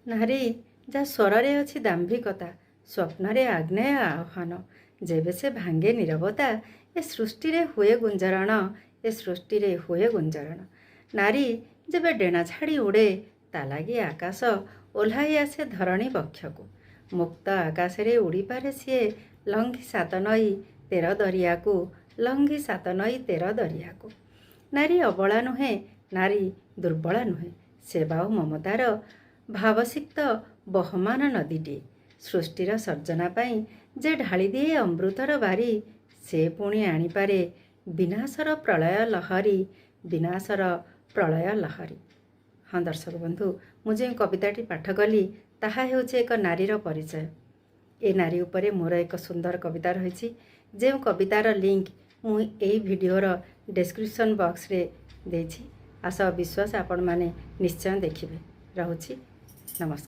ନାରୀ ଯା ସ୍ୱରରେ ଅଛି ଦାମ୍ଭିକତା, ସ୍ୱପ୍ନରେ ଆଗ୍ନେୟ ଆହ୍ୱାନ, ଯେବେ ସେ ଭାଙ୍ଗେ ନୀରବତା, ଏ ସୃଷ୍ଟିରେ ହୁଏ ଗୁଞ୍ଜରଣ, ଏ ସୃଷ୍ଟିରେ ହୁଏ ଗୁଞ୍ଜରଣ। ନାରୀ ଯେବେ ଡେଣା ଛାଡ଼ି ଉଡ଼େ, ତା ଲାଗି ଆକାଶ ଓହ୍ଲାଇ ଆସେ ଧରଣୀ ବକ୍ଷକୁ। ମୁକ୍ତ ଆକାଶରେ ଉଡ଼ିପାରେ ସିଏ, ଲଙ୍ଘି ସାତ ନଈ ତେର ଦରିଆକୁ, ଲଙ୍ଘି ସାତ ନଈ ତେର ଦରିଆକୁ। ନାରୀ ଅବଳା ନୁହେଁ, ନାରୀ ଦୁର୍ବଳା ନୁହେଁ, ସେବା ଓ ମମତାର ଭାବସିକ୍ତ ବହମାନ ନଦୀଟିଏ। ସୃଷ୍ଟିର ସର୍ଜନା ପାଇଁ ଯେ ଢାଳିଦିଏ ଅମୃତର ବାରି, ସେ ପୁଣି ଆଣିପାରେ ବିନାଶର ପ୍ରଳୟ ଲହରୀ, ବିନାଶର ପ୍ରଳୟ ଲହରୀ। ହଁ ଦର୍ଶକ ବନ୍ଧୁ, ମୁଁ ଯେଉଁ କବିତାଟି ପାଠ କଲି ତାହା ହେଉଛି ଏକ ନାରୀର ପରିଚୟ। ଏ ନାରୀ ଉପରେ ମୋର ଏକ ସୁନ୍ଦର କବିତା ରହିଛି, ଯେଉଁ କବିତାର ଲିଙ୍କ୍ ମୁଁ ଏହି ଭିଡ଼ିଓର ଡେସ୍କ୍ରିପସନ୍ ବକ୍ସରେ ଦେଇଛି। ଆଶା ଓ ବିଶ୍ୱାସ ଆପଣମାନେ ନିଶ୍ଚୟ ଦେଖିବେ। ରହୁଛି, ନମସ୍କାର।